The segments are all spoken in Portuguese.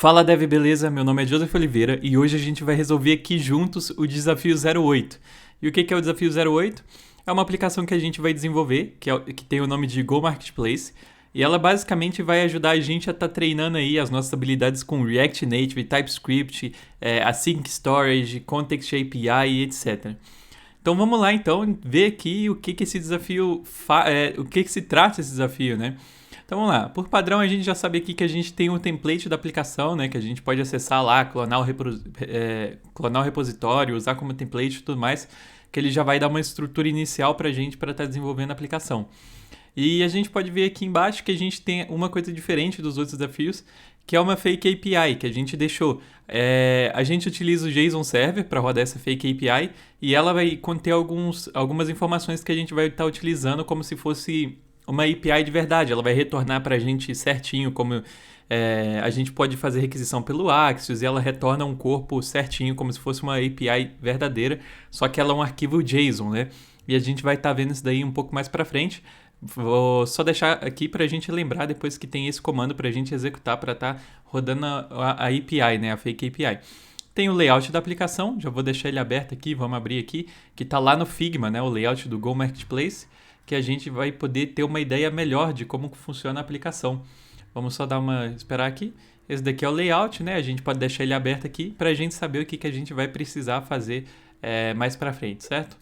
Fala Dev, beleza? Meu nome é Joseph Oliveira e hoje a gente vai resolver aqui juntos o desafio 08. E o que é o desafio 08? É uma aplicação que a gente vai desenvolver, que tem o nome de Go Marketplace, e ela basicamente vai ajudar a gente a estar treinando aí as nossas habilidades com React Native, TypeScript, Async Storage, Context API e etc. Então vamos lá então ver aqui o que esse desafio o que se trata esse desafio, né? Então vamos lá. Por padrão a gente já sabe aqui que a gente tem um template da aplicação, né? Que a gente pode acessar lá, clonar o repositório, usar como template e tudo mais, que ele já vai dar uma estrutura inicial para a gente para estar desenvolvendo a aplicação. E a gente pode ver aqui embaixo que a gente tem uma coisa diferente dos outros desafios, que é uma fake API que a gente deixou. A gente utiliza o JSON Server para rodar essa fake API e ela vai conter algumas informações que a gente vai estar utilizando como se fosse uma API de verdade. Ela vai retornar para a gente certinho, como a gente pode fazer requisição pelo Axios e ela retorna um corpo certinho, como se fosse uma API verdadeira, só que ela é um arquivo JSON, né? E a gente vai estar vendo isso daí um pouco mais para frente. Vou só deixar aqui para a gente lembrar depois que tem esse comando para a gente executar para estar rodando a API, né, a fake API. Tem o layout da aplicação, já vou deixar ele aberto aqui, vamos abrir aqui, que está lá no Figma, né, o layout do Go Marketplace, que a gente vai poder ter uma ideia melhor de como funciona a aplicação. Vamos só esperar aqui. Esse daqui é o layout, né, a gente pode deixar ele aberto aqui para a gente saber o que a gente vai precisar fazer mais para frente, certo?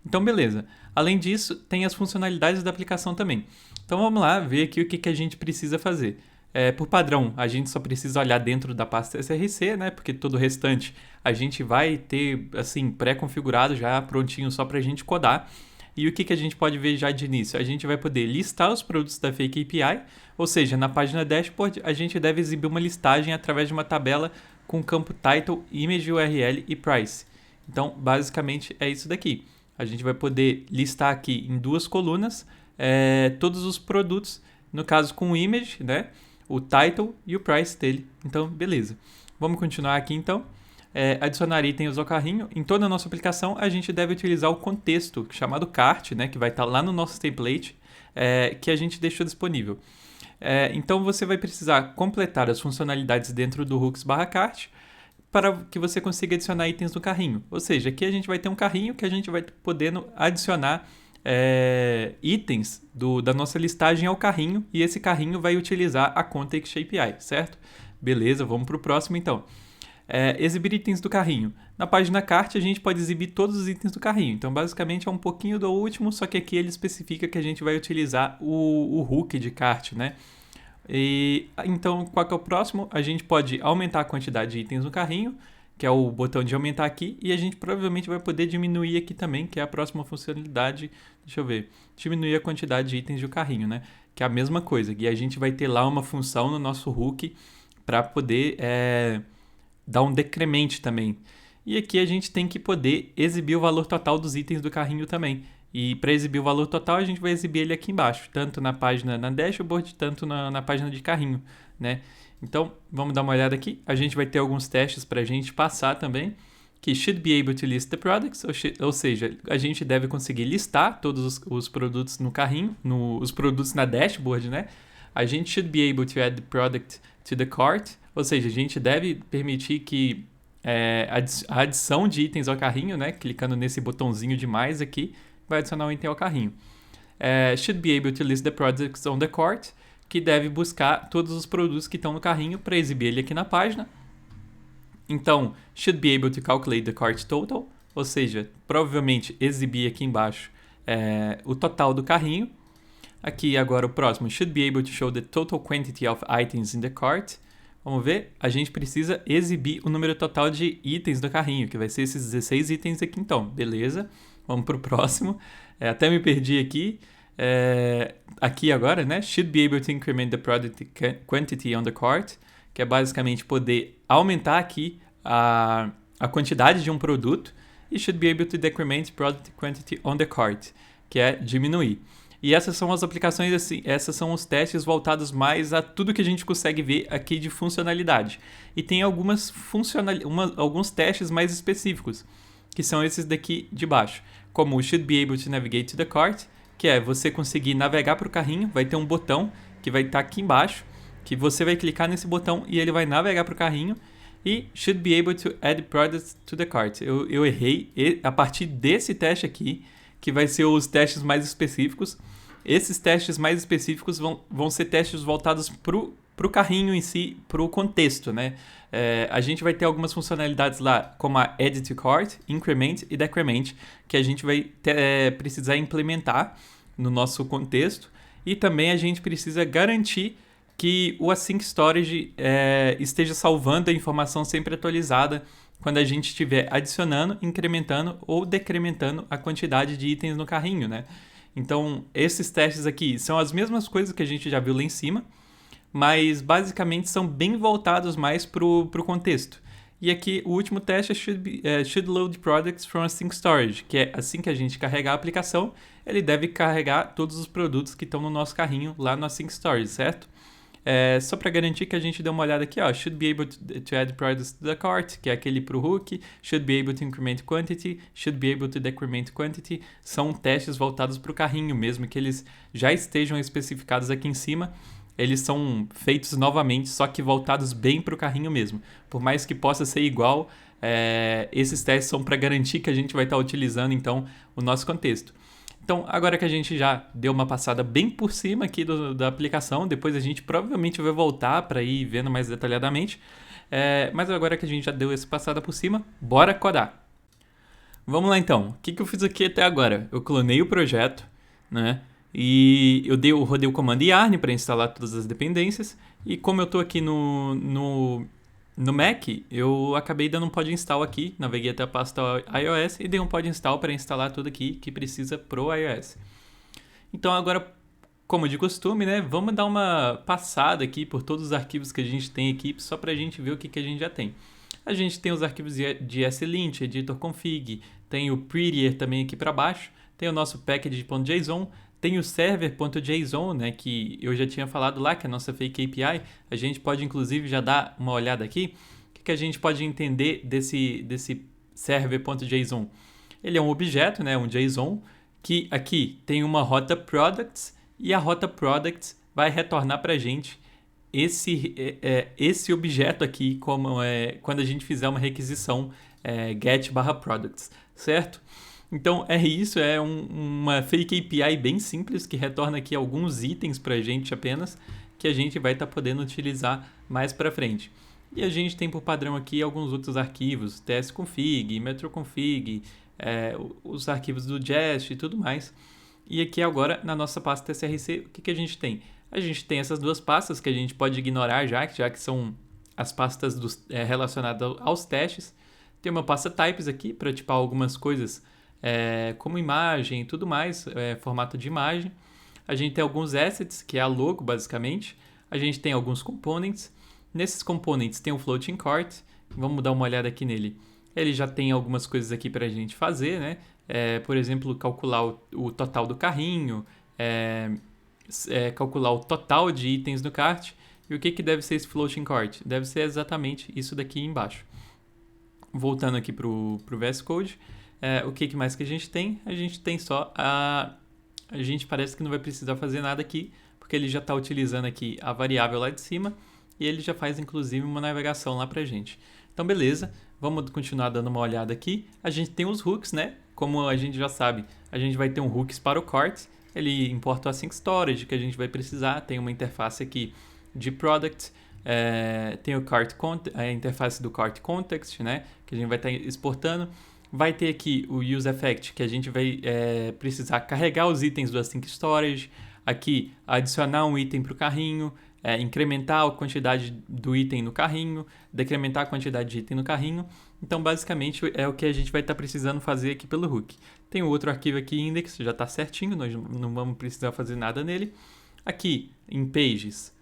Então, beleza. Além disso, tem as funcionalidades da aplicação também. Então, vamos lá ver aqui o que a gente precisa fazer. Por padrão, a gente só precisa olhar dentro da pasta SRC, né? Porque todo o restante a gente vai ter assim pré-configurado já prontinho só para a gente codar. E o que a gente pode ver já de início? A gente vai poder listar os produtos da Fake API, ou seja, na página dashboard a gente deve exibir uma listagem através de uma tabela com o campo title, image URL e price. Então, basicamente é isso daqui. A gente vai poder listar aqui em duas colunas todos os produtos, no caso com o image, né, o title e o price dele. Então, beleza. Vamos continuar aqui então. Adicionar itens ao carrinho. Em toda a nossa aplicação, a gente deve utilizar o contexto chamado cart, né, que vai estar lá no nosso template, que a gente deixou disponível. Então, você vai precisar completar as funcionalidades dentro do hooks/cart, para que você consiga adicionar itens no carrinho. Ou seja, aqui a gente vai ter um carrinho que a gente vai podendo adicionar itens da nossa listagem ao carrinho, e esse carrinho vai utilizar a Context API, certo? Beleza, vamos para o próximo então. Exibir itens do carrinho. Na página cart a gente pode exibir todos os itens do carrinho, então basicamente é um pouquinho do último, só que aqui ele especifica que a gente vai utilizar o hook de cart, né? Então, qual que é o próximo? A gente pode aumentar a quantidade de itens no carrinho, que é o botão de aumentar aqui, e a gente provavelmente vai poder diminuir aqui também, que é a próxima funcionalidade. Deixa eu ver. Diminuir a quantidade de itens do carrinho, né? Que é a mesma coisa. E a gente vai ter lá uma função no nosso hook para poder dar um decrement também. E aqui a gente tem que poder exibir o valor total dos itens do carrinho também. E para exibir o valor total, a gente vai exibir ele aqui embaixo, tanto na página na dashboard, tanto na página de carrinho, né? Então, vamos dar uma olhada aqui. A gente vai ter alguns testes para a gente passar também, que should be able to list the products, ou seja, a gente deve conseguir listar todos os produtos no carrinho, os produtos na dashboard, né? A gente should be able to add the product to the cart, ou seja, a gente deve permitir que a adição de itens ao carrinho, né? Clicando nesse botãozinho de mais aqui, vai adicionar um item ao carrinho. Should be able to list the products on the cart, que deve buscar todos os produtos que estão no carrinho para exibir ele aqui na página. Então, should be able to calculate the cart total, ou seja, provavelmente exibir aqui embaixo o total do carrinho. Aqui agora o próximo, should be able to show the total quantity of items in the cart. Vamos ver, a gente precisa exibir o número total de itens do carrinho, que vai ser esses 16 itens aqui então, beleza? Vamos para o próximo. Até me perdi aqui. Aqui agora, né? Should be able to increment the product quantity on the cart, que é basicamente poder aumentar aqui a quantidade de um produto. E should be able to decrement product quantity on the cart, que é diminuir. E essas são as aplicações, assim, essas são os testes voltados mais a tudo que a gente consegue ver aqui de funcionalidade. E tem alguns testes mais específicos, que são esses daqui de baixo, como o should be able to navigate to the cart, que é você conseguir navegar para o carrinho, vai ter um botão que vai estar aqui embaixo, que você vai clicar nesse botão e ele vai navegar para o carrinho. E should be able to add products to the cart. Eu errei a partir desse teste aqui, que vai ser os testes mais específicos. Esses testes mais específicos vão ser testes voltados para o carrinho em si, para o contexto, né? A gente vai ter algumas funcionalidades lá, como a Add to Cart, Increment e Decrement, que a gente vai precisar implementar no nosso contexto. E também a gente precisa garantir que o Async Storage esteja salvando a informação sempre atualizada quando a gente estiver adicionando, incrementando ou decrementando a quantidade de itens no carrinho, né? Então, esses testes aqui são as mesmas coisas que a gente já viu lá em cima, mas basicamente são bem voltados mais para o contexto. E aqui o último teste é should load products from Async Storage, que é assim que a gente carregar a aplicação, ele deve carregar todos os produtos que estão no nosso carrinho lá no Async Storage, certo? Só para garantir que a gente dê uma olhada aqui, ó, should be able to add products to the cart, que é aquele para o hook, should be able to increment quantity, should be able to decrement quantity, são testes voltados para o carrinho mesmo, que eles já estejam especificados aqui em cima, eles são feitos novamente, só que voltados bem para o carrinho mesmo. Por mais que possa ser igual, esses testes são para garantir que a gente vai estar utilizando então o nosso contexto. Então, agora que a gente já deu uma passada bem por cima aqui da aplicação, depois a gente provavelmente vai voltar para ir vendo mais detalhadamente. Mas agora que a gente já deu essa passada por cima, bora codar. Vamos lá então. O que eu fiz aqui até agora? Eu clonei o projeto, né? E eu rodei o comando yarn para instalar todas as dependências. E como eu estou aqui no Mac, eu acabei dando um pod install aqui, naveguei até a pasta iOS e dei um pod install para instalar tudo aqui que precisa pro iOS. Então agora, como de costume, né, vamos dar uma passada aqui por todos os arquivos que a gente tem aqui, só para a gente ver o que a gente já tem. A gente tem os arquivos de slint, editor config, tem o prettier também aqui para baixo, tem o nosso package.json, tem o server.json, né, que eu já tinha falado lá, que é a nossa fake API. A gente pode, inclusive, já dar uma olhada aqui. O que a gente pode entender desse server.json? Ele é um objeto, né, um JSON, que aqui tem uma rota products, e a rota products vai retornar para a gente esse objeto aqui, quando a gente fizer uma requisição get/products, certo? Então é isso, uma fake API bem simples que retorna aqui alguns itens para a gente apenas, que a gente vai estar podendo utilizar mais para frente. E a gente tem por padrão aqui alguns outros arquivos, tsconfig, metroconfig, os arquivos do Jest e tudo mais. E aqui agora na nossa pasta src, o que a gente tem? A gente tem essas duas pastas que a gente pode ignorar já que são as pastas relacionadas aos testes. Tem uma pasta types aqui para tipar algumas coisas como imagem e tudo mais, formato de imagem. A gente tem alguns assets, que é a logo basicamente. A gente tem alguns components. Nesses components tem o floating cart. Vamos dar uma olhada aqui nele. Ele já tem algumas coisas aqui para a gente fazer, né? Por exemplo, calcular o total do carrinho, calcular o total de itens no cart. E o que deve ser esse floating cart? Deve ser exatamente isso daqui embaixo. Voltando aqui para o VS Code. O que mais que a gente tem? A gente tem só a gente parece que não vai precisar fazer nada aqui, porque ele já está utilizando aqui a variável lá de cima e ele já faz inclusive uma navegação lá pra gente. Então beleza, vamos continuar dando uma olhada aqui. A gente tem os hooks, né? Como a gente já sabe, a gente vai ter um hooks para o cart, ele importa o async storage que a gente vai precisar, tem uma interface aqui de product, tem a interface do cart context, né? Que a gente vai estar exportando. Vai ter aqui o useEffect, que a gente vai precisar carregar os itens do Async Storage, aqui adicionar um item para o carrinho, incrementar a quantidade do item no carrinho, decrementar a quantidade de item no carrinho. Então, basicamente, é o que a gente vai estar precisando fazer aqui pelo hook. Tem um outro arquivo aqui, index, já está certinho, nós não vamos precisar fazer nada nele. Aqui, em pages,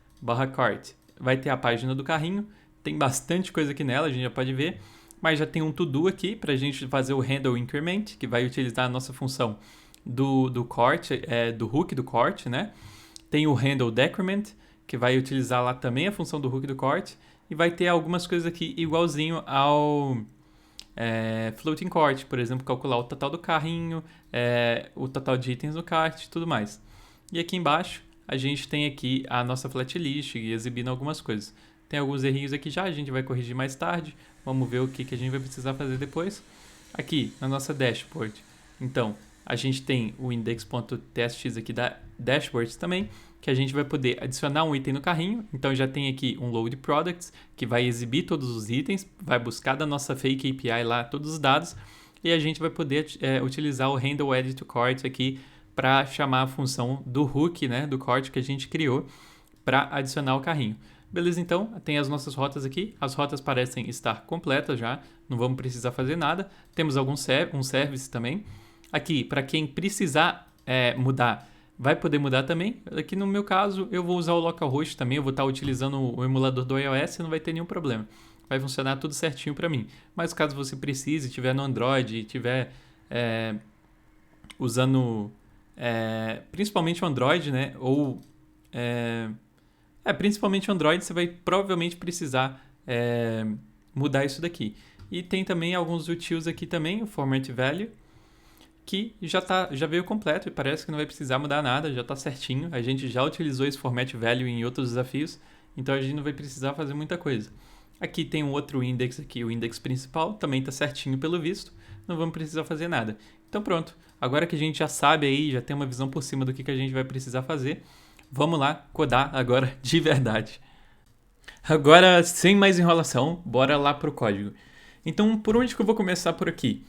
/cart, vai ter a página do carrinho, tem bastante coisa aqui nela, a gente já pode ver. Mas já tem um to-do aqui para a gente fazer o handle increment, que vai utilizar a nossa função do cart, do hook do cart, né? Tem o handle decrement, que vai utilizar lá também a função do hook do cart. E vai ter algumas coisas aqui igualzinho ao floating cart, por exemplo, calcular o total do carrinho, o total de itens no cart e tudo mais. E aqui embaixo a gente tem aqui a nossa flatlist exibindo algumas coisas. Tem alguns errinhos aqui já, a gente vai corrigir mais tarde. Vamos ver o que a gente vai precisar fazer depois. Aqui, na nossa dashboard. Então, a gente tem o index.tstx aqui da dashboard também, que a gente vai poder adicionar um item no carrinho. Então, já tem aqui um load products, que vai exibir todos os itens, vai buscar da nossa fake API lá todos os dados, e a gente vai poder utilizar o handle edit to cart aqui para chamar a função do hook, né, do cart que a gente criou para adicionar o carrinho. Beleza, então, tem as nossas rotas aqui. As rotas parecem estar completas já, não vamos precisar fazer nada. Temos um service também. Aqui, para quem precisar mudar, vai poder mudar também. Aqui no meu caso, eu vou usar o localhost também, eu vou estar utilizando o emulador do iOS e não vai ter nenhum problema. Vai funcionar tudo certinho para mim. Mas caso você precise, estiver no Android e estiver usando principalmente o Android, né? Ou principalmente o Android, você vai provavelmente precisar mudar isso daqui. E tem também alguns utils aqui também, o format value, que já veio completo e parece que não vai precisar mudar nada, já está certinho. A gente já utilizou esse format value em outros desafios, então a gente não vai precisar fazer muita coisa. Aqui tem um outro index aqui, o index principal, também está certinho pelo visto, não vamos precisar fazer nada. Então pronto, agora que a gente já sabe aí, já tem uma visão por cima do que a gente vai precisar fazer, vamos lá codar agora de verdade. Agora, sem mais enrolação, bora lá pro código. Então, por onde que eu vou começar por aqui?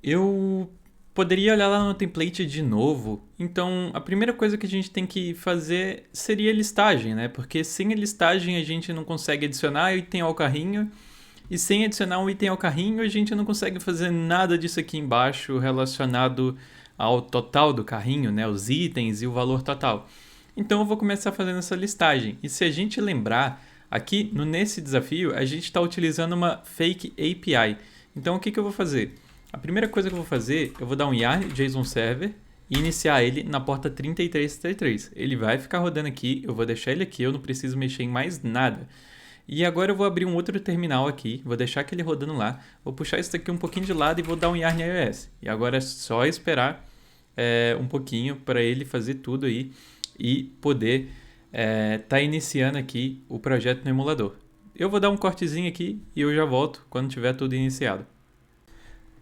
Eu poderia olhar lá no template de novo. Então, a primeira coisa que a gente tem que fazer seria a listagem, né? Porque sem a listagem a gente não consegue adicionar item ao carrinho. E sem adicionar um item ao carrinho, a gente não consegue fazer nada disso aqui embaixo relacionado ao total do carrinho, né? Os itens e o valor total. Então, eu vou começar fazendo essa listagem. E se a gente lembrar, aqui nesse desafio, a gente está utilizando uma fake API. Então, o que eu vou fazer? A primeira coisa que eu vou fazer, eu vou dar um yarn JSON server e iniciar ele na porta 3333. Ele vai ficar rodando aqui, eu vou deixar ele aqui, eu não preciso mexer em mais nada. E agora eu vou abrir um outro terminal aqui, vou deixar ele rodando lá, vou puxar isso daqui um pouquinho de lado e vou dar um yarn iOS. E agora é só esperar um pouquinho para ele fazer tudo aí e poder tá iniciando aqui o projeto no emulador. Eu vou dar um cortezinho aqui e eu já volto quando tiver tudo iniciado.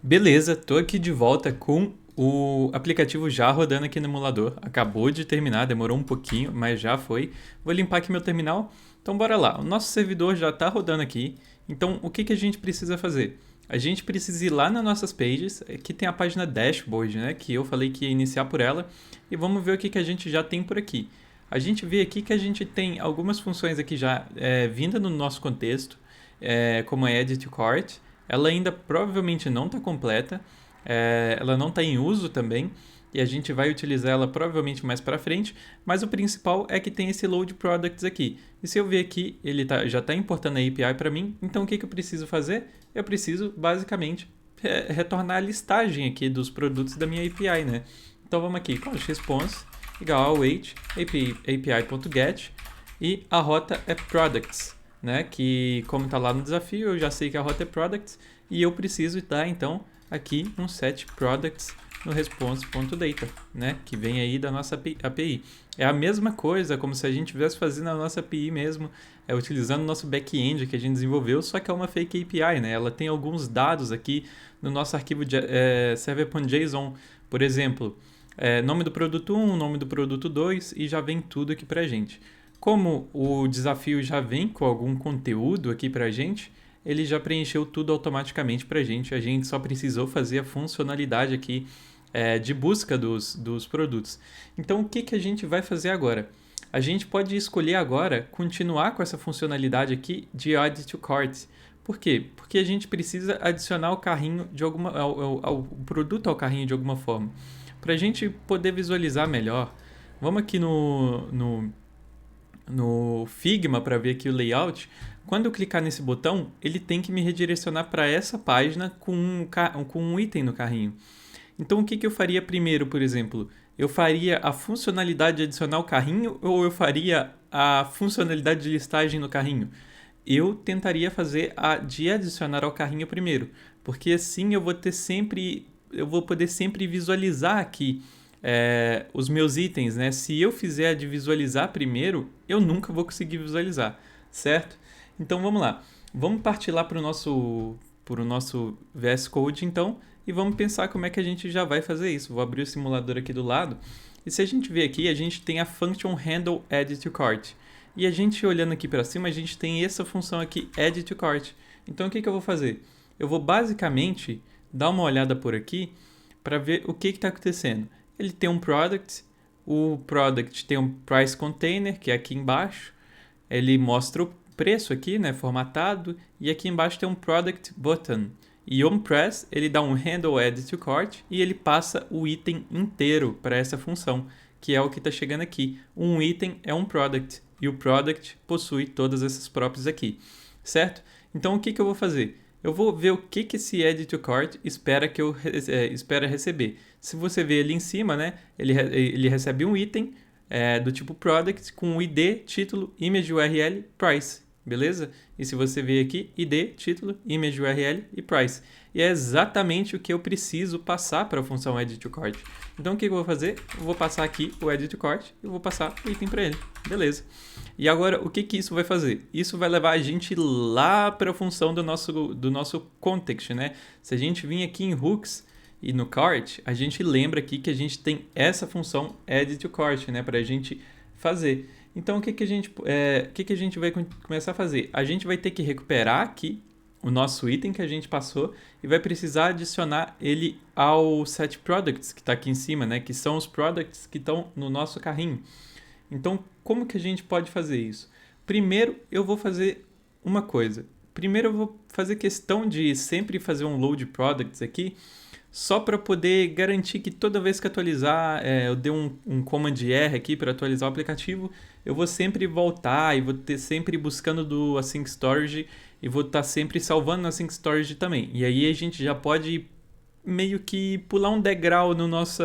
Beleza, tô aqui de volta com o aplicativo já rodando aqui no emulador. Acabou de terminar, demorou um pouquinho, mas já foi. Vou limpar aqui meu terminal. Então bora lá, o nosso servidor já está rodando aqui. Então o que a gente precisa fazer? A gente precisa ir lá nas nossas pages, aqui tem a página dashboard, né, que eu falei que ia iniciar por ela. E vamos ver o que a gente já tem por aqui. A gente vê aqui que a gente tem algumas funções aqui já vinda no nosso contexto, como a Edit to Cart. Ela ainda provavelmente não está completa, ela não está em uso também, e a gente vai utilizar ela provavelmente mais para frente, mas o principal é que tem esse Load Products aqui. E se eu ver aqui, ele já está importando a API para mim, então o que eu preciso fazer? Eu preciso basicamente retornar a listagem aqui dos produtos da minha API, né? Então vamos aqui, response igual ao await api.get e a rota é products, né? Que como está lá no desafio, eu já sei que a rota é products e eu preciso dar então aqui um set products no response.data, né? Que vem aí da nossa API. É a mesma coisa, como se a gente estivesse fazendo a nossa API mesmo, utilizando o nosso back-end que a gente desenvolveu, só que é uma fake API, né? Ela tem alguns dados aqui no nosso arquivo server.json, por exemplo, nome do produto 1, nome do produto 2 e já vem tudo aqui pra gente. Como o desafio já vem com algum conteúdo aqui pra gente, ele já preencheu tudo automaticamente pra gente, a gente só precisou fazer a funcionalidade aqui de busca dos produtos. Então o que a gente vai fazer agora? A gente pode escolher agora continuar com essa funcionalidade aqui de Add to Cart. Por quê? Porque a gente precisa adicionar o carrinho de o produto ao carrinho de alguma forma. Para a gente poder visualizar melhor, vamos aqui no Figma para ver aqui o layout. Quando eu clicar nesse botão, ele tem que me redirecionar para essa página com um item no carrinho. Então o que eu faria primeiro, por exemplo? Eu faria a funcionalidade de adicionar o carrinho ou eu faria a funcionalidade de listagem no carrinho? Eu tentaria fazer a de adicionar ao carrinho primeiro, porque assim eu vou poder sempre visualizar aqui os meus itens, né? Se eu fizer a de visualizar primeiro, eu nunca vou conseguir visualizar, certo? Então vamos lá. Vamos partir lá para o nosso VS Code, então, e vamos pensar como é que a gente já vai fazer isso. Vou abrir o simulador aqui do lado. E se a gente ver aqui, a gente tem a function handle add to cart. E a gente olhando aqui para cima, a gente tem essa função aqui, add to cart. Então o que eu vou fazer? Eu vou basicamente dar uma olhada por aqui para ver o que está acontecendo. Ele tem um product, o product tem um price container, que é aqui embaixo. Ele mostra o preço aqui, né, formatado, e aqui embaixo tem um product button. E onPress, ele dá um handle add to cart e ele passa o item inteiro para essa função, que é o que está chegando aqui. Um item é um product e o product possui todas essas properties aqui, certo? Então o que eu vou fazer? Eu vou ver o que esse add to cart espera receber. Se você ver ali em cima, né, ele recebe um item do tipo product com o ID, título, image URL, price. Beleza? E se você ver aqui, ID, título, image URL e price. E é exatamente o que eu preciso passar para a função add to cart. Então o que eu vou fazer? Eu vou passar aqui o add to cart e vou passar o item para ele. Beleza. E agora o que isso vai fazer? Isso vai levar a gente lá para a função do nosso context, né? Se a gente vir aqui em hooks e no cart, a gente lembra aqui que a gente tem essa função add to cart, né? Para a gente fazer. Então, o que a gente vai começar a fazer? A gente vai ter que recuperar aqui o nosso item que a gente passou e vai precisar adicionar ele ao set products que está aqui em cima, né? Que são os products que estão no nosso carrinho. Então, como que a gente pode fazer isso? Primeiro, eu vou fazer uma coisa. Primeiro, eu vou fazer questão de sempre fazer um load products aqui, só para poder garantir que toda vez que atualizar, eu dei um command R aqui para atualizar o aplicativo, eu vou sempre voltar e vou ter sempre buscando do Async Storage e vou estar sempre salvando no Async Storage também. E aí a gente já pode meio que pular um degrau no nosso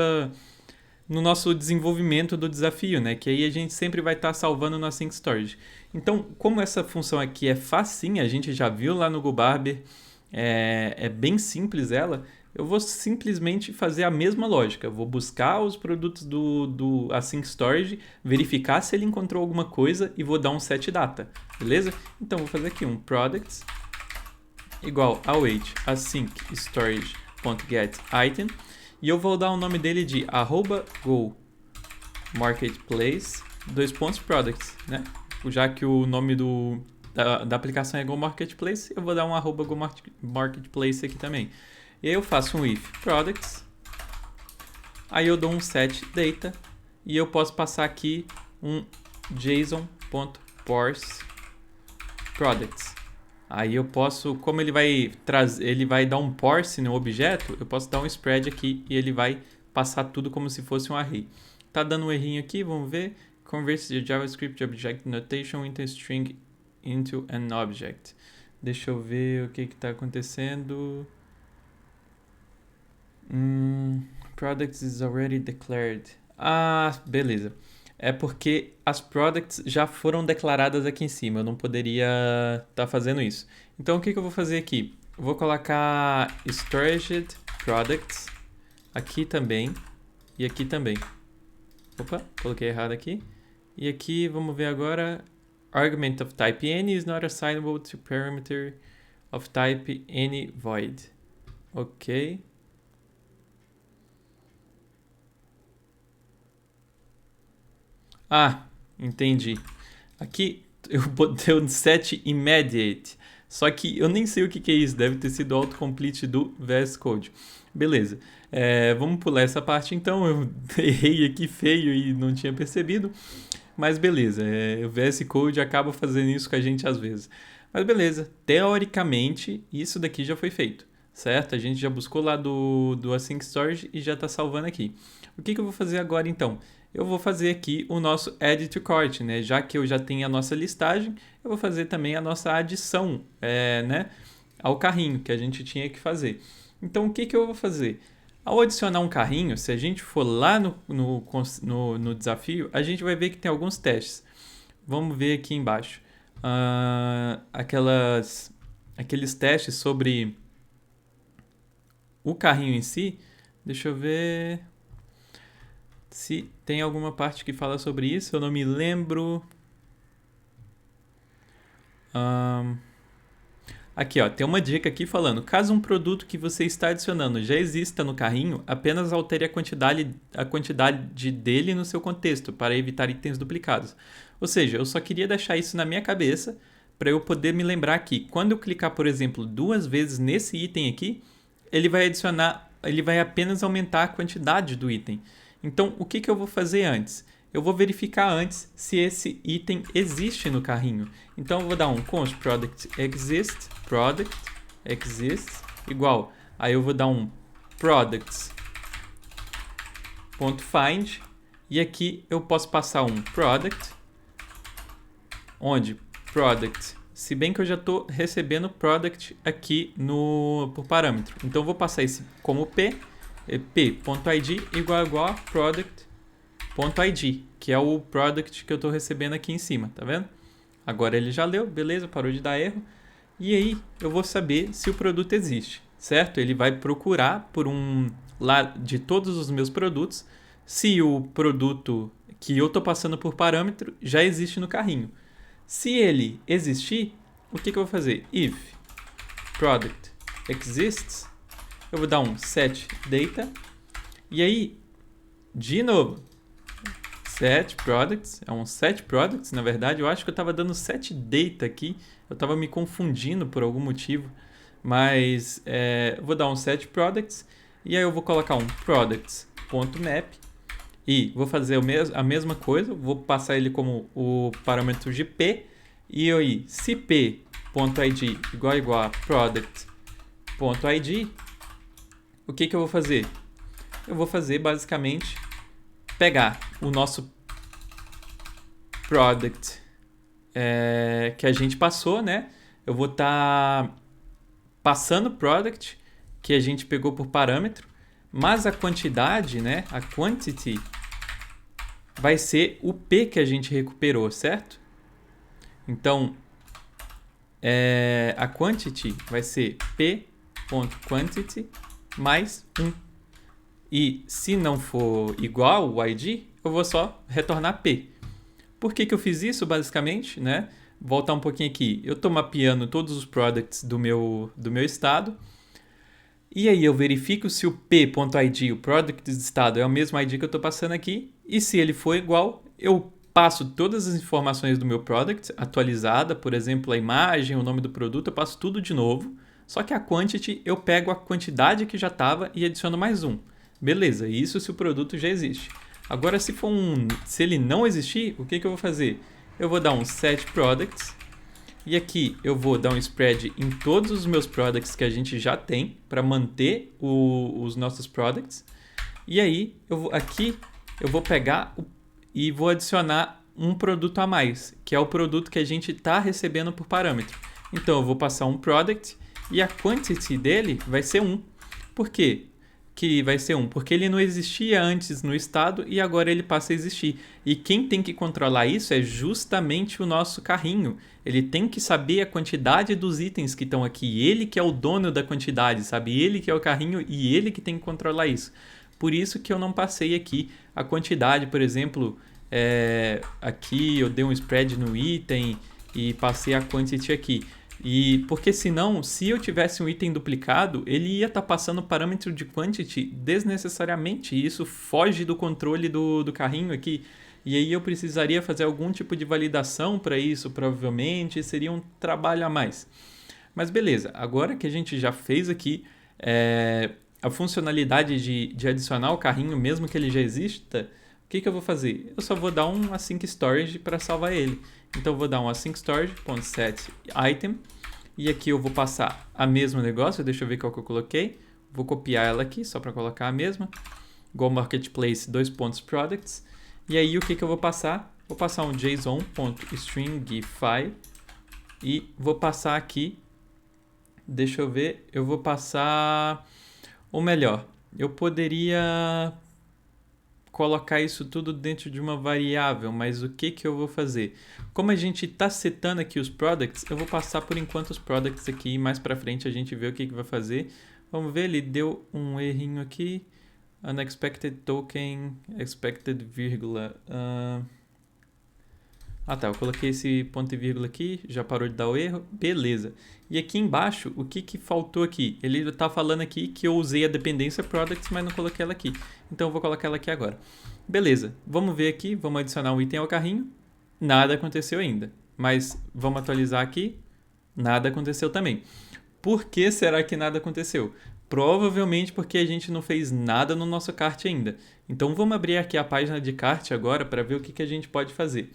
desenvolvimento do desafio, né? Que aí a gente sempre vai estar salvando no Async Storage. Então, como essa função aqui é facinha, a gente já viu lá no GoBarber, é bem simples ela, eu vou simplesmente fazer a mesma lógica. Eu vou buscar os produtos do Async Storage, verificar se ele encontrou alguma coisa e vou dar um set data, beleza? Então, vou fazer aqui um products igual await async storage.getItem e eu vou dar o nome dele de @go_marketplace _products, né? Já que o nome da aplicação é Go Marketplace, eu vou dar um @go marketplace aqui também. E aí eu faço um if products, aí eu dou um set data e eu posso passar aqui um json.parse products. Aí eu posso, como ele vai dar um parse no objeto, eu posso dar um spread aqui e ele vai passar tudo como se fosse um array. Tá dando um errinho aqui, vamos ver. Convert the JavaScript object notation into a string into an object. Deixa eu ver o que está acontecendo. Products is already declared. Ah, beleza. É porque as products já foram declaradas aqui em cima. Eu não poderia estar fazendo isso. Então, o que eu vou fazer aqui? Eu vou colocar storaged products aqui também e aqui também. Opa, coloquei errado aqui. E aqui, vamos ver agora. Argument of type any is not assignable to parameter of type any void. Ok. Ah, entendi. Aqui eu botei um set immediate. Só que eu nem sei o que é isso. Deve ter sido o autocomplete do VS Code. Beleza. Vamos pular essa parte então. Eu errei aqui feio e não tinha percebido. Mas beleza. O VS Code acaba fazendo isso com a gente às vezes. Mas beleza. Teoricamente, isso daqui já foi feito. Certo? A gente já buscou lá do Async Storage e já está salvando aqui. O que eu vou fazer agora então? Eu vou fazer aqui o nosso add to cart, né? Já que eu já tenho a nossa listagem, eu vou fazer também a nossa adição, né? Ao carrinho que a gente tinha que fazer. Então, o que eu vou fazer? Ao adicionar um carrinho, se a gente for lá no desafio, a gente vai ver que tem alguns testes. Vamos ver aqui embaixo. Aqueles testes sobre o carrinho em si. Deixa eu ver. Se tem alguma parte que fala sobre isso, eu não me lembro. Aqui, ó, tem uma dica aqui falando: caso um produto que você está adicionando já exista no carrinho, apenas altere a quantidade dele no seu contexto para evitar itens duplicados. Ou seja, eu só queria deixar isso na minha cabeça para eu poder me lembrar que quando eu clicar, por exemplo, 2 vezes nesse item aqui, ele vai apenas aumentar a quantidade do item. Então, o que eu vou fazer antes? Eu vou verificar antes se esse item existe no carrinho. Então, eu vou dar um const product exists igual. Aí eu vou dar um products.find e aqui eu posso passar um product, onde product, se bem que eu já estou recebendo product aqui por parâmetro. Então, eu vou passar esse como p.id igual a product.id, que é o product que eu estou recebendo aqui em cima, tá vendo? Agora ele já leu, beleza, parou de dar erro. E aí eu vou saber se o produto existe, certo? Ele vai procurar lá de todos os meus produtos se o produto que eu estou passando por parâmetro já existe no carrinho. Se ele existir, o que eu vou fazer? If product exists, eu vou dar um set data e aí, de novo, set products, é um set products, na verdade, eu acho que eu estava dando set data aqui, eu estava me confundindo por algum motivo, mas vou dar um set products e aí eu vou colocar um products.map e vou fazer a mesma coisa, vou passar ele como o parâmetro de p e aí, se p.id igual a product.id, o que eu vou fazer? Eu vou fazer basicamente pegar o nosso product que a gente passou, né? Eu vou estar passando o product que a gente pegou por parâmetro, mas a quantidade, né? A quantity vai ser o P que a gente recuperou, certo? Então, a quantity vai ser p.quantity mais 1. E se não for igual o ID, eu vou só retornar P. Por que eu fiz isso, basicamente? Né? Voltar um pouquinho aqui. Eu estou mapeando todos os products do meu estado. E aí eu verifico se o P.ID, o product de estado, é o mesmo ID que eu estou passando aqui. E se ele for igual, eu passo todas as informações do meu product, atualizada, por exemplo, a imagem, o nome do produto, eu passo tudo de novo. Só que a quantity, eu pego a quantidade que já estava e adiciono mais 1. Beleza, isso se o produto já existe. Agora, se ele não existir, o que eu vou fazer? Eu vou dar um set products e aqui eu vou dar um spread em todos os meus products que a gente já tem para manter os nossos products. E aí, aqui eu vou pegar e vou adicionar um produto a mais, que é o produto que a gente está recebendo por parâmetro. Então, eu vou passar um product e a quantity dele vai ser 1. Por quê? Que vai ser 1? Porque ele não existia antes no estado e agora ele passa a existir. E quem tem que controlar isso é justamente o nosso carrinho. Ele tem que saber a quantidade dos itens que estão aqui. Ele que é o dono da quantidade, sabe? Ele que é o carrinho e ele que tem que controlar isso. Por isso que eu não passei aqui a quantidade, por exemplo, aqui eu dei um spread no item e passei a quantity aqui. E porque senão, se eu tivesse um item duplicado, ele ia estar passando o parâmetro de quantity desnecessariamente. E isso foge do controle do carrinho aqui. E aí eu precisaria fazer algum tipo de validação para isso, provavelmente. Seria um trabalho a mais. Mas beleza, agora que a gente já fez aqui a funcionalidade de adicionar o carrinho, mesmo que ele já exista, o que eu vou fazer? Eu só vou dar um async storage para salvar ele. Então eu vou dar um async storage.set item e aqui eu vou passar a mesma negócio, deixa eu ver qual que eu coloquei. Vou copiar ela aqui só para colocar a mesma. Go marketplace products. E aí o que eu vou passar? Vou passar um json.stringify e vou passar aqui, deixa eu ver, eu vou passar, ou melhor, eu poderia colocar isso tudo dentro de uma variável, mas o que eu vou fazer? Como a gente está setando aqui os products, eu vou passar por enquanto os products aqui e mais para frente a gente vê o que vai fazer. Vamos ver, ele deu um errinho aqui. unexpected token, expected vírgula. Tá, eu coloquei esse ponto e vírgula aqui, já parou de dar o erro, beleza. E aqui embaixo, o que faltou aqui? Ele está falando aqui que eu usei a dependência products, mas não coloquei ela aqui. Então eu vou colocar ela aqui agora. Beleza, vamos ver aqui, vamos adicionar um item ao carrinho. Nada aconteceu ainda, mas vamos atualizar aqui. Nada aconteceu também. Por que será que nada aconteceu? Provavelmente porque a gente não fez nada no nosso kart ainda. Então vamos abrir aqui a página de kart agora para ver o que a gente pode fazer.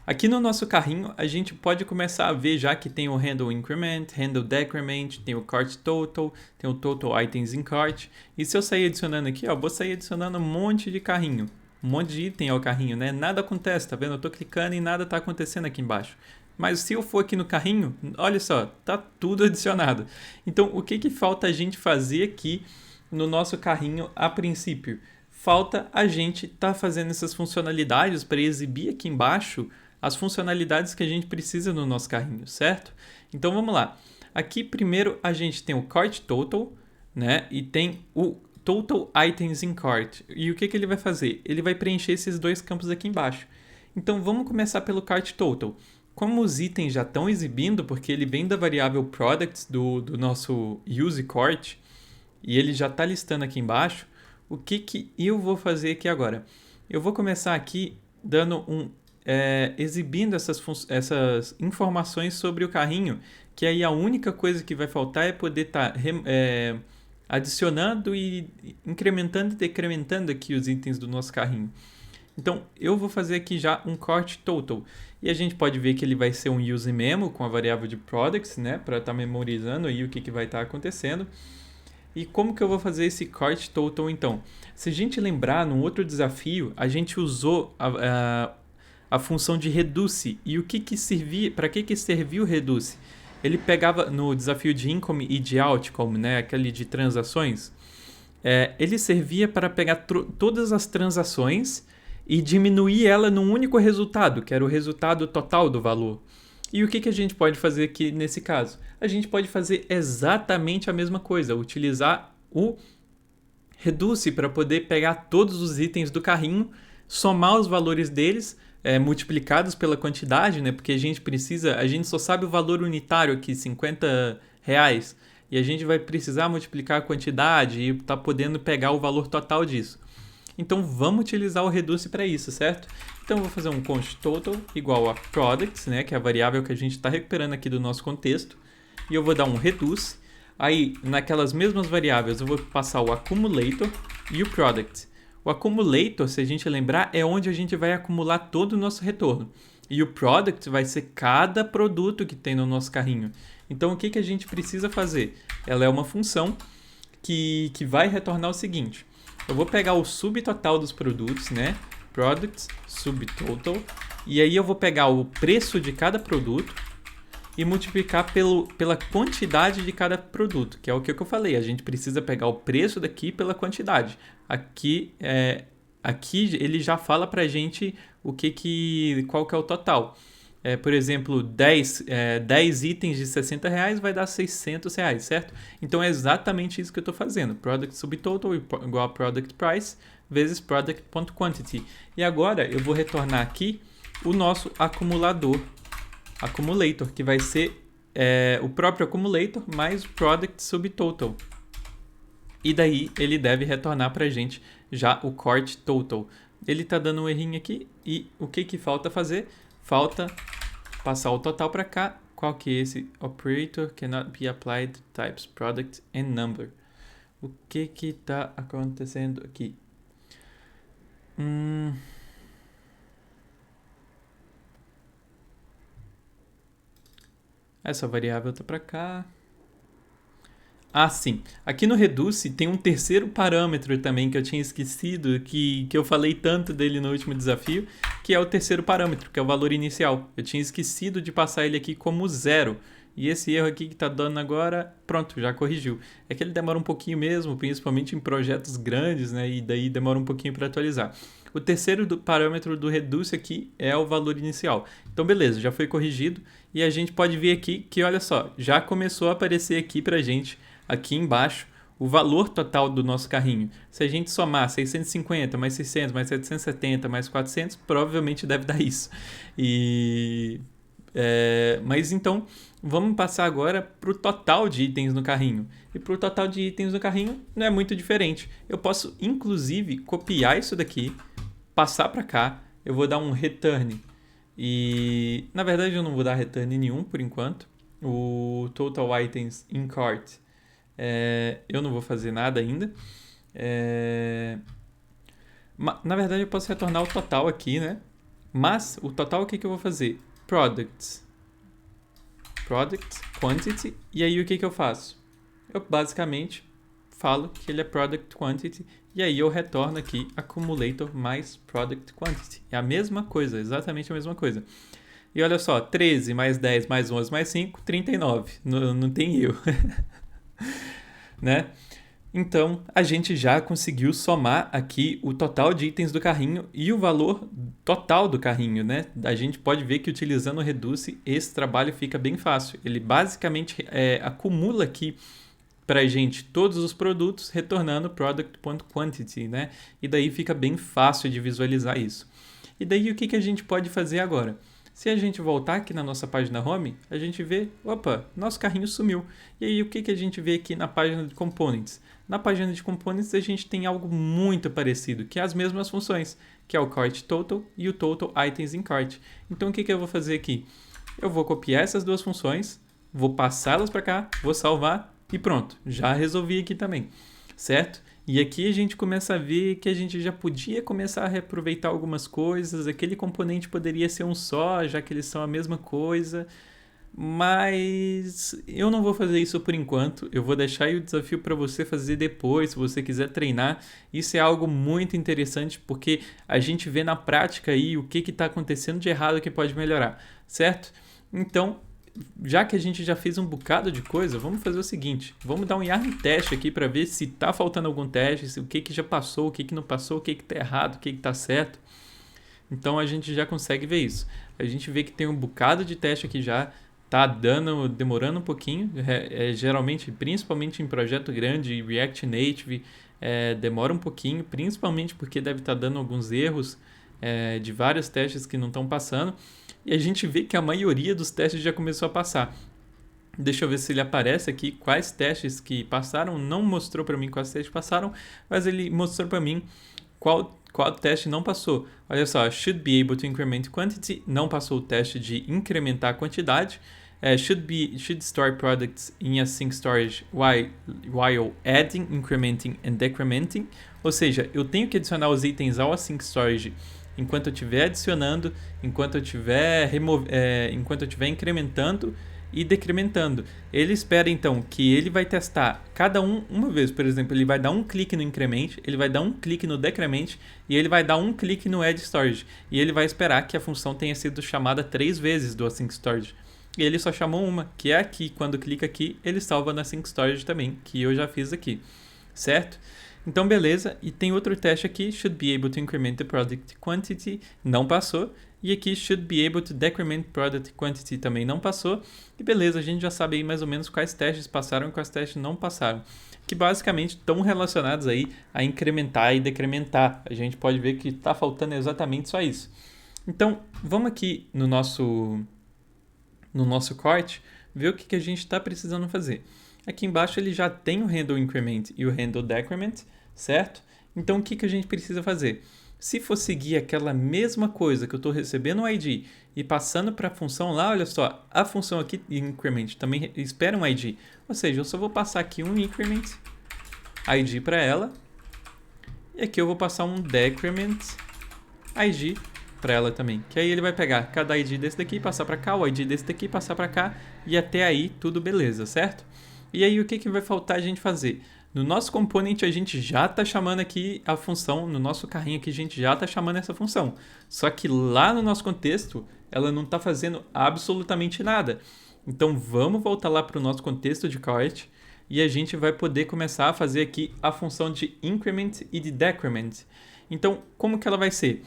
Aqui no nosso carrinho, a gente pode começar a ver já que tem o Handle Increment, Handle Decrement, tem o Cart Total, tem o Total Items in Cart. E se eu sair adicionando aqui, vou sair adicionando um monte de carrinho. Um monte de item ao carrinho, né? Nada acontece, tá vendo? Eu tô clicando e nada tá acontecendo aqui embaixo. Mas se eu for aqui no carrinho, olha só, tá tudo adicionado. Então, o que falta a gente fazer aqui no nosso carrinho a princípio? Falta a gente tá fazendo essas funcionalidades para exibir aqui embaixo as funcionalidades que a gente precisa no nosso carrinho, certo? Então vamos lá. Aqui primeiro a gente tem o Cart Total, né? E tem o Total Items in Cart. E o que ele vai fazer? Ele vai preencher esses dois campos aqui embaixo. Então vamos começar pelo Cart Total. Como os itens já estão exibindo, porque ele vem da variável Products do nosso Use Cart, e ele já está listando aqui embaixo, o que eu vou fazer aqui agora? Eu vou começar aqui dando exibindo essas informações sobre o carrinho, que aí a única coisa que vai faltar é poder estar adicionando e incrementando e decrementando aqui os itens do nosso carrinho. Então, eu vou fazer aqui já um Cart Total. E a gente pode ver que ele vai ser um use memo com a variável de products, né? Para estar memorizando aí o que vai estar acontecendo. E como que eu vou fazer esse Cart Total, então? Se a gente lembrar, num outro desafio, a gente usou a função de reduce. E o que servia, para que serviu o reduce? Ele pegava no desafio de income e de outcome, né, aquele de transações, ele servia para pegar todas as transações e diminuir ela num único resultado, que era o resultado total do valor. E o que a gente pode fazer aqui nesse caso? A gente pode fazer exatamente a mesma coisa, utilizar o reduce para poder pegar todos os itens do carrinho, somar os valores deles, multiplicados pela quantidade, né? Porque a gente só sabe o valor unitário aqui, R$50, e a gente vai precisar multiplicar a quantidade e tá podendo pegar o valor total disso. Então vamos utilizar o reduce para isso, certo? Então eu vou fazer um const total igual a products, né? Que é a variável que a gente está recuperando aqui do nosso contexto, e eu vou dar um reduce. Aí naquelas mesmas variáveis eu vou passar o accumulator e o product. O accumulator, se a gente lembrar, é onde a gente vai acumular todo o nosso retorno. E o product vai ser cada produto que tem no nosso carrinho. Então, o que a gente precisa fazer? Ela é uma função que vai retornar o seguinte. Eu vou pegar o subtotal dos produtos, né? Products, subtotal. E aí eu vou pegar o preço de cada produto e multiplicar pela quantidade de cada produto, que é o que eu falei. A gente precisa pegar o preço daqui pela quantidade. Aqui ele já fala pra gente qual que é o total. Por exemplo, 10 itens de R$60 vai dar R$600, certo? Então é exatamente isso que eu estou fazendo. Product subtotal igual a product price vezes product.quantity. E agora eu vou retornar aqui o nosso accumulator, que vai ser o próprio accumulator mais o product subtotal. E daí ele deve retornar para a gente já o Cart Total. Ele está dando um errinho aqui e o que falta fazer? Falta passar o total para cá. Qual que é esse? Operator cannot be applied to types product and number. O que está acontecendo aqui? Essa variável está para cá. Sim. Aqui no Reduce tem um terceiro parâmetro também que eu tinha esquecido, que eu falei tanto dele no último desafio, que é o terceiro parâmetro, que é o valor inicial. Eu tinha esquecido de passar ele aqui como 0. E esse erro aqui que está dando agora, pronto, já corrigiu. É que ele demora um pouquinho mesmo, principalmente em projetos grandes, né? E daí demora um pouquinho para atualizar. O terceiro parâmetro do Reduce aqui é o valor inicial. Então, beleza, já foi corrigido. E a gente pode ver aqui que, olha só, já começou a aparecer aqui para a gente, aqui embaixo, o valor total do nosso carrinho. Se a gente somar 650 mais 600 mais 770 mais 400, provavelmente deve dar isso. Mas então, vamos passar agora para o total de itens no carrinho. E para o total de itens no carrinho não é muito diferente. Eu posso, inclusive, copiar isso daqui, passar para cá. Eu vou dar um return. E, na verdade, eu não vou dar return nenhum por enquanto. O total items in cart, eu não vou fazer nada ainda. Na verdade, eu posso retornar o total aqui, né? Mas o total, o que eu vou fazer? Product quantity, e aí o que eu faço? Eu basicamente falo que ele é product quantity, e aí eu retorno aqui accumulator mais product quantity. É a mesma coisa, exatamente a mesma coisa. E olha só, 13 mais 10 mais 11 mais 5, 39. Não tem erro. Né? Então, a gente já conseguiu somar aqui o total de itens do carrinho e o valor total do carrinho, né? A gente pode ver que utilizando o Reduce, esse trabalho fica bem fácil. Ele basicamente acumula aqui para a gente todos os produtos, retornando product.quantity, né? E daí fica bem fácil de visualizar isso. E daí o que a gente pode fazer agora? Se a gente voltar aqui na nossa página home, a gente vê, opa, nosso carrinho sumiu. E aí o que a gente vê aqui na página de components? Na página de components a gente tem algo muito parecido, que é as mesmas funções, que é o cart total e o total items in cart. Então o que eu vou fazer aqui? Eu vou copiar essas duas funções, vou passá-las para cá, vou salvar e pronto, já resolvi aqui também, certo? E aqui a gente começa a ver que a gente já podia começar a reaproveitar algumas coisas, aquele componente poderia ser um só, já que eles são a mesma coisa, mas eu não vou fazer isso por enquanto, eu vou deixar aí o desafio para você fazer depois, se você quiser treinar. Isso é algo muito interessante porque a gente vê na prática aí o que está acontecendo de errado que pode melhorar, certo? Então, já que a gente já fez um bocado de coisa, vamos fazer o seguinte, vamos dar um yarn teste aqui para ver se está faltando algum teste, o que já passou, o que não passou, o que está errado, o que está certo. Então a gente já consegue ver isso. A gente vê que tem um bocado de teste aqui já, tá demorando um pouquinho, geralmente, principalmente em projeto grande, React Native, demora um pouquinho, principalmente porque deve estar dando alguns erros de vários testes que não estão passando, e a gente vê que a maioria dos testes já começou a passar. Deixa eu ver se ele aparece aqui, quais testes que passaram, não mostrou para mim quais testes passaram, mas ele mostrou para mim qual teste não passou. Olha só, should be able to increment quantity, não passou o teste de incrementar a quantidade. Should store products in async storage while adding, incrementing and decrementing. Ou seja, eu tenho que adicionar os itens ao async storage enquanto eu estiver adicionando, enquanto eu estiver incrementando e decrementando. Ele espera então que ele vai testar cada uma vez. Por exemplo, ele vai dar um clique no increment, ele vai dar um clique no decrement e ele vai dar um clique no add storage. E ele vai esperar que a função tenha sido chamada 3 vezes do async storage. E ele só chamou uma, que é aqui. Quando clica aqui, ele salva na async storage também, que eu já fiz aqui, certo? Então, beleza. E tem outro teste aqui, should be able to increment the product quantity, não passou. E aqui, should be able to decrement product quantity, também não passou. E beleza, a gente já sabe aí mais ou menos quais testes passaram e quais testes não passaram. Que basicamente estão relacionados aí a incrementar e decrementar. A gente pode ver que está faltando exatamente só isso. Então, vamos aqui no nosso cart, ver o que a gente está precisando fazer. Aqui embaixo ele já tem o handle increment e o handle decrement, certo? Então o que a gente precisa fazer? Se for seguir aquela mesma coisa que eu estou recebendo o ID e passando para a função lá, olha só, a função aqui increment também espera um ID. Ou seja, eu só vou passar aqui um increment ID para ela e aqui eu vou passar um decrement ID para ela também, que aí ele vai pegar cada ID desse daqui, passar para cá, o ID desse daqui, passar para cá e até aí tudo beleza, certo? E aí o que vai faltar a gente fazer? No nosso component a gente já está chamando aqui a função, no nosso carrinho aqui a gente já está chamando essa função, só que lá no nosso contexto ela não está fazendo absolutamente nada. Então vamos voltar lá para o nosso contexto de cart e a gente vai poder começar a fazer aqui a função de increment e de decrement. Então como que ela vai ser?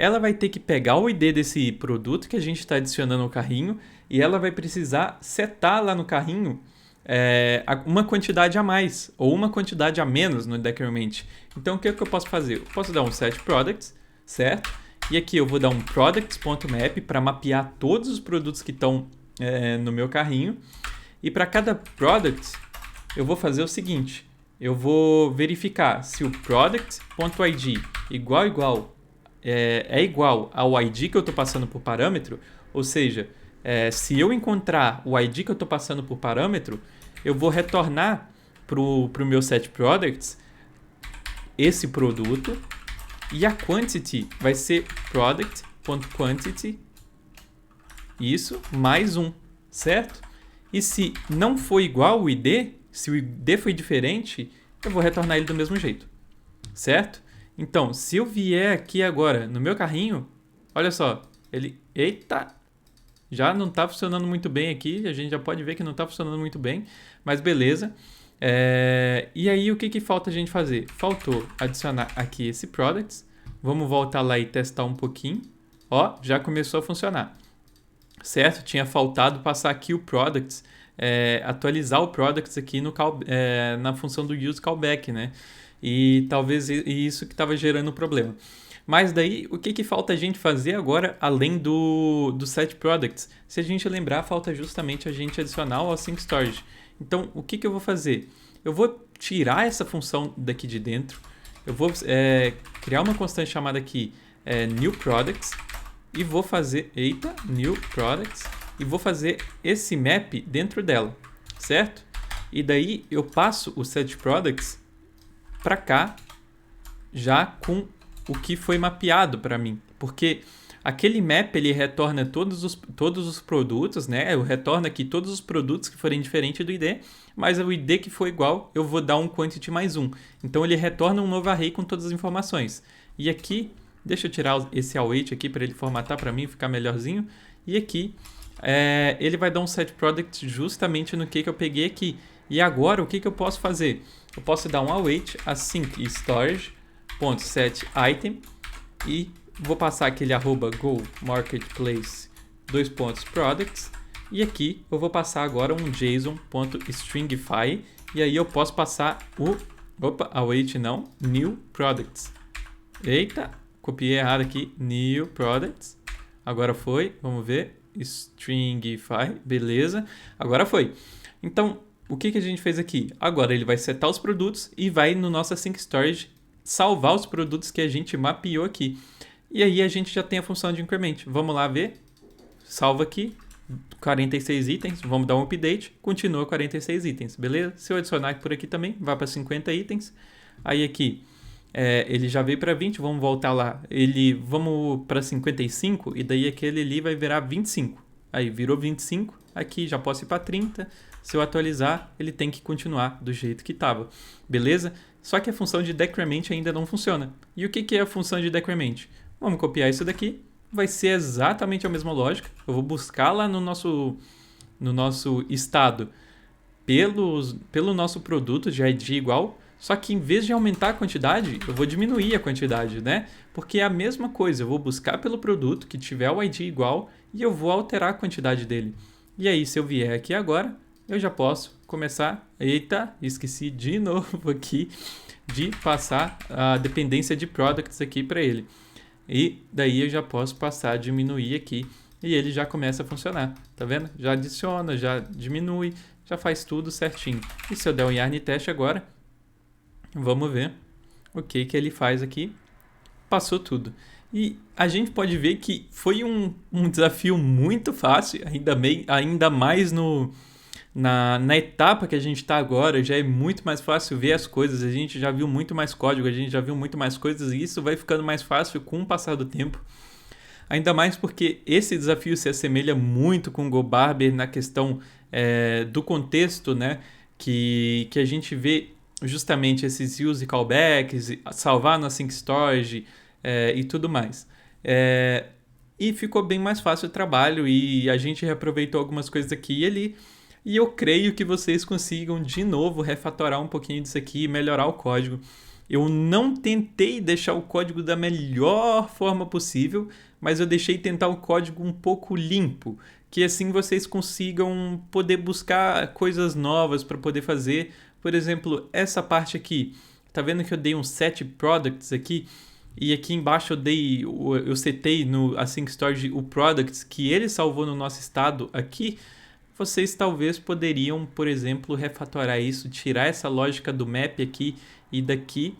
Ela vai ter que pegar o ID desse produto que a gente está adicionando ao carrinho e ela vai precisar setar lá no carrinho uma quantidade a mais ou uma quantidade a menos no decrement. Então, o que eu posso fazer? Eu posso dar um set products, certo? E aqui eu vou dar um products.map para mapear todos os produtos que estão no meu carrinho. E para cada product, eu vou fazer o seguinte. Eu vou verificar se o product.id igual é igual ao ID que eu estou passando por parâmetro. Ou seja, se eu encontrar o ID que eu estou passando por parâmetro, eu vou retornar para o meu set products esse produto. E a quantity vai ser product.quantity, isso, mais 1, certo? E se não for igual o ID, se o ID foi diferente, eu vou retornar ele do mesmo jeito, certo? Então, se eu vier aqui agora no meu carrinho, olha só, eita, já não está funcionando muito bem aqui, a gente já pode ver que não está funcionando muito bem, mas beleza. E aí, o que falta a gente fazer? Faltou adicionar aqui esse products. Vamos voltar lá e testar um pouquinho. Ó, já começou a funcionar. Certo? Tinha faltado passar aqui o products, atualizar o products aqui na função do use callback, né? E talvez isso que estava gerando o problema. Mas daí, o que falta a gente fazer agora, além do set products? Se a gente lembrar, falta justamente a gente adicionar o async storage. Então, o que eu vou fazer? Eu vou tirar essa função daqui de dentro. Eu vou criar uma constante chamada aqui new products e vou fazer new products e vou fazer esse map dentro dela, certo? E daí eu passo o set products para cá já com o que foi mapeado para mim, porque aquele map ele retorna todos os produtos, né? Eu retorno aqui todos os produtos que forem diferentes do ID, mas o ID que for igual, eu vou dar um quantity mais 1. Então ele retorna um novo array com todas as informações. E aqui, deixa eu tirar esse await aqui para ele formatar para mim, ficar melhorzinho. E aqui, ele vai dar um set product justamente no que eu peguei aqui. E agora, o que eu posso fazer? Eu posso dar um await async storage.set item e vou passar aquele @go marketplace products e aqui eu vou passar agora um json.stringify e aí eu posso passar await não, new products. Eita, copiei errado aqui, new products. Agora foi, vamos ver, stringify, beleza. Agora foi. Então, o que a gente fez aqui? Agora ele vai setar os produtos e vai no nosso async storage salvar os produtos que a gente mapeou aqui. E aí a gente já tem a função de increment. Vamos lá ver. Salva aqui. 46 itens. Vamos dar um update. Continua 46 itens. Beleza? Se eu adicionar por aqui também, vai para 50 itens. Aí aqui, ele já veio para 20. Vamos voltar lá. Vamos para 55. E daí aquele ali vai virar 25. Aí virou 25. Aqui já posso ir para 30. Se eu atualizar, ele tem que continuar do jeito que estava. Beleza? Só que a função de decrement ainda não funciona. E o que é a função de decrement? Vamos copiar isso daqui. Vai ser exatamente a mesma lógica. Eu vou buscar lá no nosso estado pelo nosso produto de ID igual. Só que em vez de aumentar a quantidade, eu vou diminuir a quantidade, né? Porque é a mesma coisa. Eu vou buscar pelo produto que tiver o ID igual e eu vou alterar a quantidade dele. E aí, se eu vier aqui agora, eu já posso começar... Eita, esqueci de novo aqui de passar a dependência de products aqui para ele. E daí eu já posso passar a diminuir aqui e ele já começa a funcionar. Tá vendo? Já adiciona, já diminui, já faz tudo certinho. E se eu der um yarn teste agora, vamos ver o que ele faz aqui. Passou tudo. E a gente pode ver que foi um desafio muito fácil, ainda mais na etapa que a gente está agora. Já é muito mais fácil ver as coisas, a gente já viu muito mais código, a gente já viu muito mais coisas e isso vai ficando mais fácil com o passar do tempo. Ainda mais porque esse desafio se assemelha muito com o GoBarber na questão do contexto, né? Que a gente vê justamente esses use callbacks, salvar no async storage e tudo mais. E ficou bem mais fácil o trabalho e a gente reaproveitou algumas coisas aqui e ali. E eu creio que vocês consigam de novo refatorar um pouquinho disso aqui e melhorar o código. Eu não tentei deixar o código da melhor forma possível, mas eu deixei tentar o código um pouco limpo, que assim vocês consigam poder buscar coisas novas para poder fazer. Por exemplo, essa parte aqui, tá vendo que eu dei uns 7 products aqui? E aqui embaixo eu setei no Async Storage o products que ele salvou no nosso estado aqui. Vocês talvez poderiam, por exemplo, refatorar isso, tirar essa lógica do map aqui e daqui,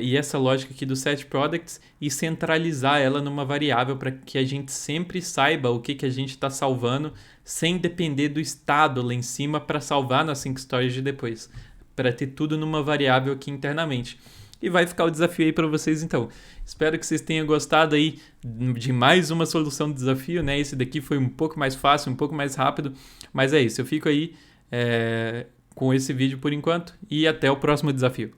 e essa lógica aqui do set products e centralizar ela numa variável para que a gente sempre saiba o que a gente está salvando sem depender do estado lá em cima para salvar na Async Storage depois, para ter tudo numa variável aqui internamente. E vai ficar o desafio aí para vocês então. Espero que vocês tenham gostado aí de mais uma solução do desafio, né? Esse daqui foi um pouco mais fácil, um pouco mais rápido, mas é isso. Eu fico aí com esse vídeo por enquanto e até o próximo desafio.